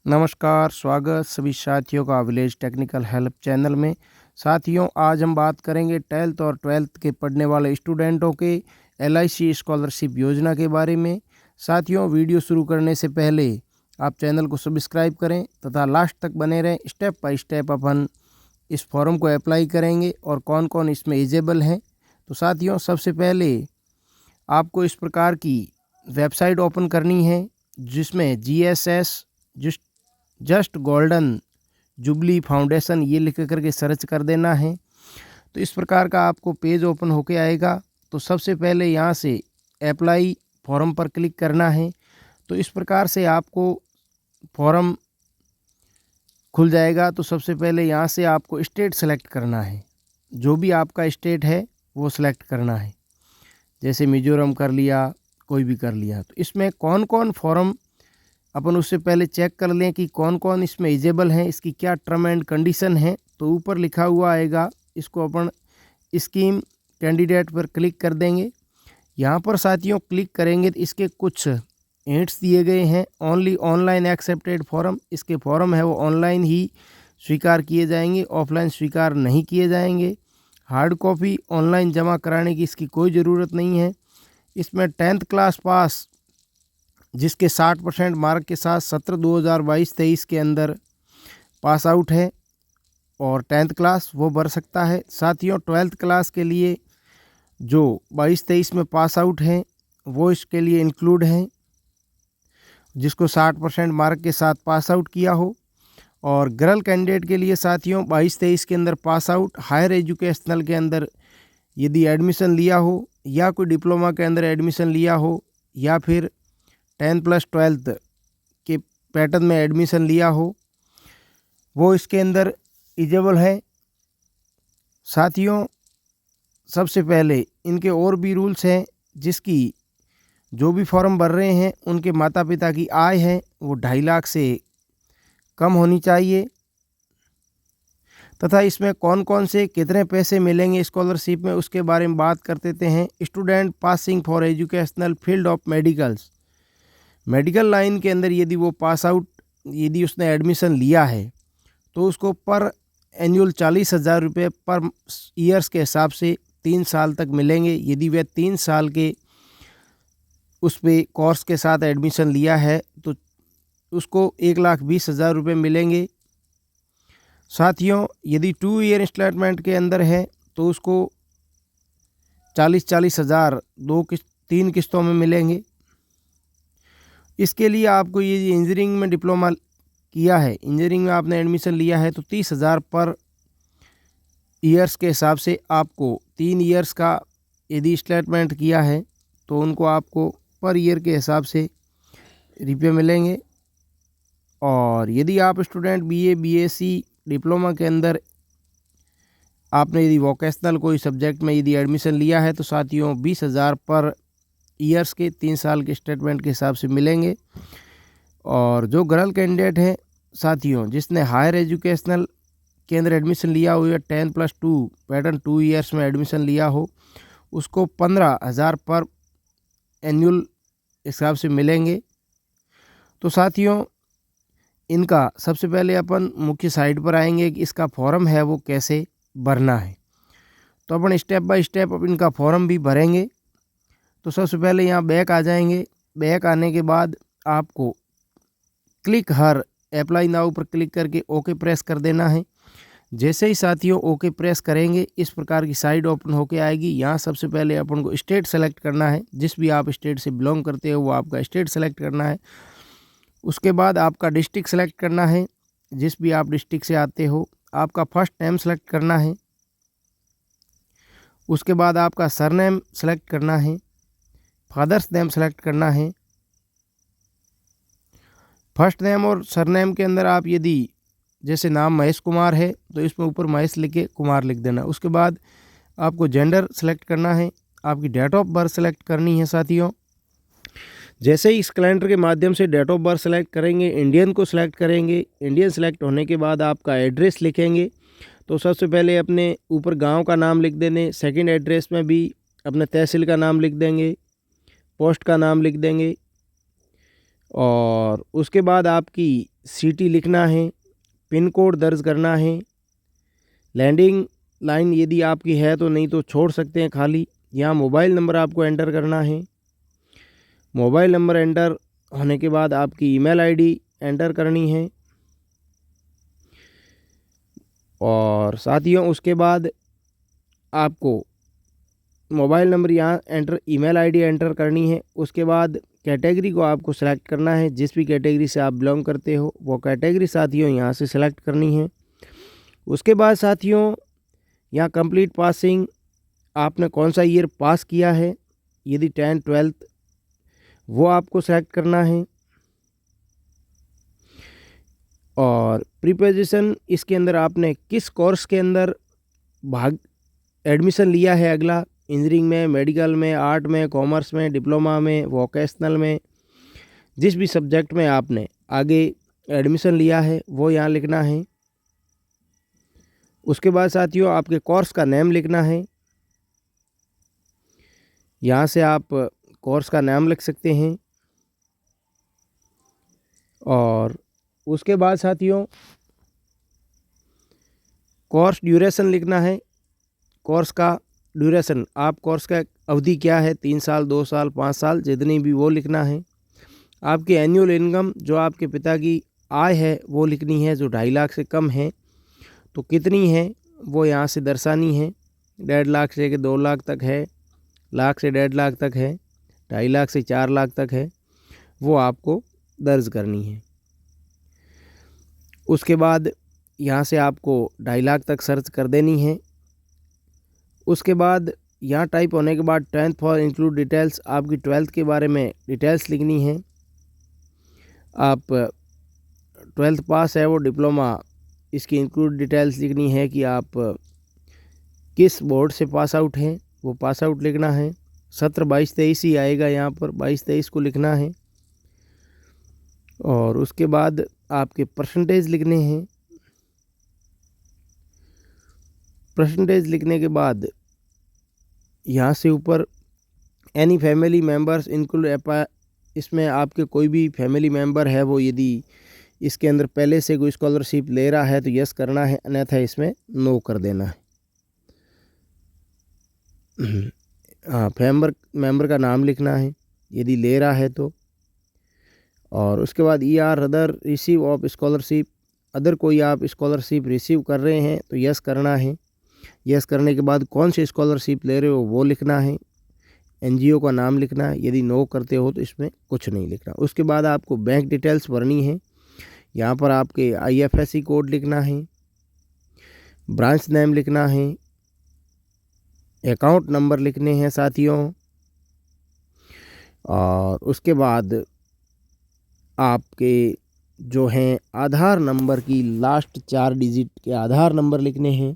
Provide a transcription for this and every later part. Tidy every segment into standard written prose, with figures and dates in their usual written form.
नमस्कार, स्वागत सभी साथियों का विलेज टेक्निकल हेल्प चैनल में। साथियों, आज हम बात करेंगे 10th और 12th के पढ़ने वाले स्टूडेंटों के LIC स्कॉलरशिप योजना के बारे में। साथियों, वीडियो शुरू करने से पहले आप चैनल को सब्सक्राइब करें तथा लास्ट तक बने रहें। स्टेप बाय स्टेप अपन इस फॉर्म को अप्लाई करेंगे और कौन कौन इसमें एलिजिबल हैं। तो साथियों, सबसे पहले आपको इस प्रकार की वेबसाइट ओपन करनी है जिसमें GSS just golden jubilee foundation ये लिख करके सर्च कर देना है। तो इस प्रकार का आपको पेज ओपन होके आएगा। तो सबसे पहले यहाँ से अप्लाई फॉर्म पर क्लिक करना है। तो इस प्रकार से आपको फॉर्म खुल जाएगा। तो सबसे पहले यहाँ से आपको स्टेट सेलेक्ट करना है, जो भी आपका स्टेट है वो सिलेक्ट करना है। जैसे मिजोरम कर लिया, कोई भी कर लिया। तो इसमें कौन कौन फॉर्म अपन उससे पहले चेक कर लें कि कौन कौन इसमें एलिजिबल हैं, इसकी क्या टर्म एंड कंडीशन है। तो ऊपर लिखा हुआ आएगा, इसको अपन स्कीम कैंडिडेट पर क्लिक कर देंगे। यहाँ पर साथियों क्लिक करेंगे तो इसके कुछ हिंट्स दिए गए हैं। ओनली ऑनलाइन एक्सेप्टेड फॉर्म, इसके फॉर्म है वो ऑनलाइन ही स्वीकार किए जाएंगे, ऑफलाइन स्वीकार नहीं किए जाएंगे। हार्ड कॉपी ऑनलाइन जमा कराने की इसकी कोई ज़रूरत नहीं है। इसमें 10th क्लास पास जिसके 60% मार्क के साथ सत्र 2022-23 के अंदर पास आउट है और 10th क्लास वो भर सकता है। साथियों, 12th क्लास के लिए जो 22-23 में पास आउट हैं वो इसके लिए इंक्लूड हैं, जिसको 60% मार्क के साथ पास आउट किया हो। और गर्ल कैंडिडेट के लिए साथियों 22-23 के अंदर पास आउट, हायर एजुकेशनल के अंदर यदि एडमिशन लिया हो या कोई डिप्लोमा के अंदर एडमिशन लिया हो या फिर 10+12 के पैटर्न में एडमिशन लिया हो, वो इसके अंदर एलिजिबल है। साथियों, सबसे पहले इनके और भी रूल्स हैं, जिसकी जो भी फॉर्म भर रहे हैं उनके माता पिता की आय है वो 2.5 लाख से कम होनी चाहिए। तथा इसमें कौन कौन से कितने पैसे मिलेंगे स्कॉलरशिप में, उसके बारे में बात कर देते हैं। Student passing for educational field of medicals, medical line के अंदर यदि वो पास आउट, यदि उसने एडमिशन लिया है तो उसको पर एनुअल 40,000 रुपये पर ईयर्स के हिसाब से 3 साल तक मिलेंगे। यदि वह 3 साल के उस पे कोर्स के साथ एडमिशन लिया है तो उसको 1,20,000 रुपये मिलेंगे। साथियों, यदि 2 ईयर इंस्टॉलमेंट के अंदर है तो उसको 40,000 3 किस्तों में मिलेंगे। इसके लिए आपको ये इंजीनियरिंग में डिप्लोमा किया है, इंजीनियरिंग में आपने एडमिशन लिया है तो 30,000 पर ईयर्स के हिसाब से आपको 3 ईयर्स का यदि स्टेटमेंट किया है तो उनको आपको पर ईयर के हिसाब से रुपये मिलेंगे। और यदि आप स्टूडेंट BA BSc डिप्लोमा के अंदर आपने यदि वोकेशनल कोई सब्जेक्ट में यदि एडमिशन लिया है तो साथियों 20,000 पर ईयर्स के 3 साल के स्टेटमेंट के हिसाब से मिलेंगे। और जो गर्ल कैंडिडेट है साथियों, जिसने हायर एजुकेशनल के अंदर एडमिशन लिया हो या 10+2 पैटर्न 2 ईयर्स में एडमिशन लिया हो, उसको 15,000 पर एनुअल हिसाब से मिलेंगे। तो साथियों, इनका सबसे पहले अपन मुख्य साइट पर आएंगे कि इसका फॉर्म है वो कैसे भरना है। तो अपन स्टेप बाय स्टेप अब इनका फॉर्म भी भरेंगे। तो सबसे पहले यहाँ बैक आ जाएंगे। बैक आने के बाद आपको क्लिक हर अप्लाई नाउ पर क्लिक करके ओके प्रेस कर देना है। जैसे ही साथियों ओके प्रेस करेंगे, इस प्रकार की साइट ओपन होके आएगी। यहाँ सबसे पहले अपन को स्टेट सेलेक्ट करना है, जिस भी आप स्टेट से बिलोंग करते हो वो आपका स्टेट सेलेक्ट करना है। उसके बाद आपका डिस्ट्रिक्ट सेलेक्ट करना है, जिस भी आप डिस्ट्रिक्ट से आते हो। आपका फर्स्ट नेम सेलेक्ट करना है। उसके बाद आपका सरनेम सेलेक्ट करना है। फादर्स नेम सेलेक्ट करना है। फर्स्ट नेम और सरनेम के अंदर आप यदि जैसे नाम महेश कुमार है तो इसमें ऊपर महेश लिख के कुमार लिख देना। उसके बाद आपको जेंडर सेलेक्ट करना है। आपकी डेट ऑफ बर्थ सेलेक्ट करनी है। साथियों, जैसे ही इस कैलेंडर के माध्यम से डेट ऑफ बर्थ सेलेक्ट करेंगे, इंडियन को सिलेक्ट करेंगे। इंडियन सेलेक्ट होने के बाद आपका एड्रेस लिखेंगे। तो सबसे पहले अपने ऊपर गांव का नाम लिख देने। सेकंड एड्रेस में भी अपने तहसील का नाम लिख देंगे, पोस्ट का नाम लिख देंगे और उसके बाद आपकी सिटी लिखना है, पिन कोड दर्ज करना है, लैंडिंग लाइन यदि आपकी है तो, नहीं तो छोड़ सकते हैं खाली। यहाँ मोबाइल नंबर आपको एंटर करना है। मोबाइल नंबर एंटर होने के बाद आपकी ईमेल आईडी एंटर करनी है। और साथियों उसके बाद आपको मोबाइल नंबर यहाँ एंटर, ईमेल आईडी एंटर करनी है। उसके बाद कैटेगरी को आपको सेलेक्ट करना है, जिस भी कैटेगरी से आप बिलोंग करते हो वो कैटेगरी साथियों यहाँ से सेलेक्ट करनी है। उसके बाद साथियों यहाँ कंप्लीट पासिंग, आपने कौन सा ईयर पास किया है, यदि 10th 12th वो आपको सेलेक्ट करना है। और प्रीपोजिशन, इसके अंदर आपने किस कोर्स के अंदर भाग एडमिशन लिया है, अगला इंजीनियरिंग में, मेडिकल में, आर्ट में, कॉमर्स में, डिप्लोमा में, वोकेशनल में, जिस भी सब्जेक्ट में आपने आगे एडमिशन लिया है वो यहाँ लिखना है। उसके बाद साथियों आपके कोर्स का नेम लिखना है। यहाँ से आप कोर्स का नाम लिख सकते हैं। और उसके बाद साथियों कोर्स ड्यूरेशन लिखना है। कोर्स का ड्यूरेशन, आप कोर्स का अवधि क्या है, 3 साल, 2 साल, 5 साल, जितनी भी वो लिखना है। आपकी एनुअल इनकम, जो आपके पिता की आय है वो लिखनी है, जो 2.5 लाख से कम है तो कितनी है वो यहाँ से दर्शानी है। 1.5 लाख से 2 लाख तक है, लाख से 1.5 लाख तक है, 2.5 लाख से 4 लाख तक है, वो आपको दर्ज करनी है। उसके बाद यहाँ से आपको 2.5 लाख तक सर्च कर देनी है। उसके बाद यहाँ टाइप होने के बाद 10th फॉर इंक्लूड डिटेल्स, आपकी 12th के बारे में डिटेल्स लिखनी है। आप 12th पास है वो, डिप्लोमा, इसकी इंक्लूड डिटेल्स लिखनी है कि आप किस बोर्ड से पास आउट हैं, वो पास आउट लिखना है। सत्र 22-23 ही आएगा, यहाँ पर 22-23 को लिखना है। और उसके बाद आपके परसेंटेज लिखने हैं। परसेंटेज लिखने के बाद यहाँ से ऊपर एनी फैमिली मेम्बर्स इंक्लूड, इसमें आपके कोई भी फैमिली मेम्बर है वो यदि इसके अंदर पहले से कोई स्कॉलरशिप ले रहा है तो यस करना है, अन्यथा इसमें नो कर देना है। हाँ, मेंबर का नाम लिखना है यदि ले रहा है तो। और उसके बाद other receive of scholarship, other कोई आप स्कॉलरशिप रिसीव कर रहे हैं तो यस करना है। यस करने के बाद कौन सी स्कॉलरशिप ले रहे हो वो लिखना है, एनजीओ का नाम लिखना है। यदि नो करते हो तो इसमें कुछ नहीं लिखना। उसके बाद आपको बैंक डिटेल्स भरनी है। यहाँ पर आपके IFSC कोड लिखना है, ब्रांच नेम लिखना है, अकाउंट नंबर लिखने हैं साथियों। और उसके बाद आपके जो हैं आधार नंबर की लास्ट 4 डिजिट के आधार नंबर लिखने हैं।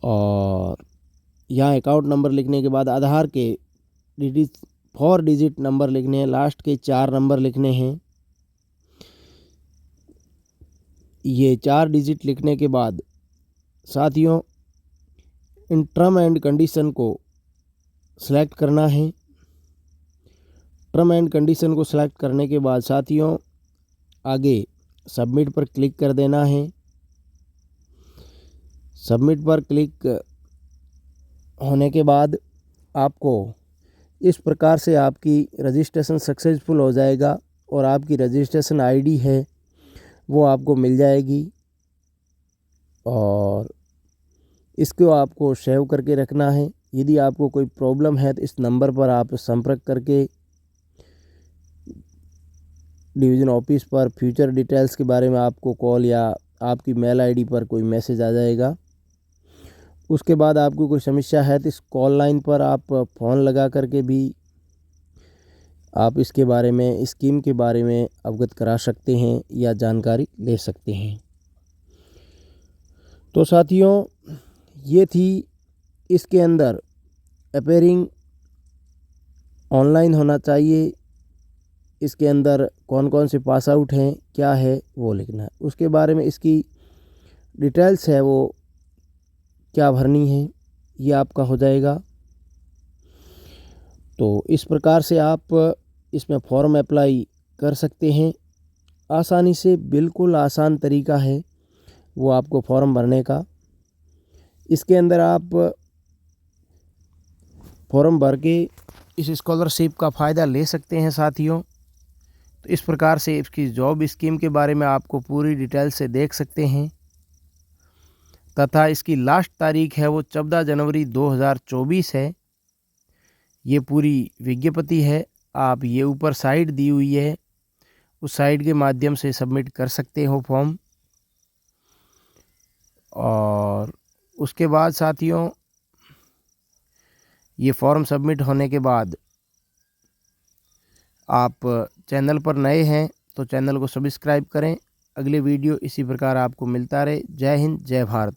और यहाँ अकाउंट नंबर लिखने के बाद आधार के 4 डिजिट नंबर लिखने हैं, लास्ट के 4 नंबर लिखने हैं। ये 4 डिजिट लिखने के बाद साथियों इन टर्म एंड कंडीशन को सिलेक्ट करना है। टर्म एंड कंडीशन को सिलेक्ट करने के बाद साथियों आगे सबमिट पर क्लिक कर देना है। सबमिट पर क्लिक होने के बाद आपको इस प्रकार से आपकी रजिस्ट्रेशन सक्सेसफुल हो जाएगा और आपकी रजिस्ट्रेशन आईडी है वो आपको मिल जाएगी। और इसको आपको सेव करके रखना है। यदि आपको कोई प्रॉब्लम है तो इस नंबर पर आप संपर्क करके डिवीज़न ऑफिस पर फ्यूचर डिटेल्स के बारे में आपको कॉल या आपकी मेल आईडी पर कोई मैसेज आ जाएगा। उसके बाद आपको कोई समस्या है तो इस कॉल लाइन पर आप फ़ोन लगा करके भी आप इसके बारे में, स्कीम के बारे में अवगत करा सकते हैं या जानकारी ले सकते हैं। तो साथियों ये थी इसके अंदर अपेयरिंग ऑनलाइन होना चाहिए, इसके अंदर कौन कौन से पास आउट हैं, क्या है वो लिखना है। उसके बारे में इसकी डिटेल्स है वो क्या भरनी है, ये आपका हो जाएगा। तो इस प्रकार से आप इसमें फॉर्म अप्लाई कर सकते हैं आसानी से। बिल्कुल आसान तरीका है वो आपको फॉर्म भरने का। इसके अंदर आप फॉर्म भर के इस स्कॉलरशिप का फ़ायदा ले सकते हैं साथियों। तो इस प्रकार से इसकी जॉब स्कीम के बारे में आपको पूरी डिटेल से देख सकते हैं तथा इसकी लास्ट तारीख है वो 14 जनवरी 2024 है। ये पूरी विज्ञप्ति है, आप ये ऊपर साइट दी हुई है उस साइट के माध्यम से सबमिट कर सकते हो फॉर्म। और उसके बाद साथियों ये फॉर्म सबमिट होने के बाद आप चैनल पर नए हैं तो चैनल को सब्सक्राइब करें। अगले वीडियो इसी प्रकार आपको मिलता रहे। जय हिंद, जय भारत।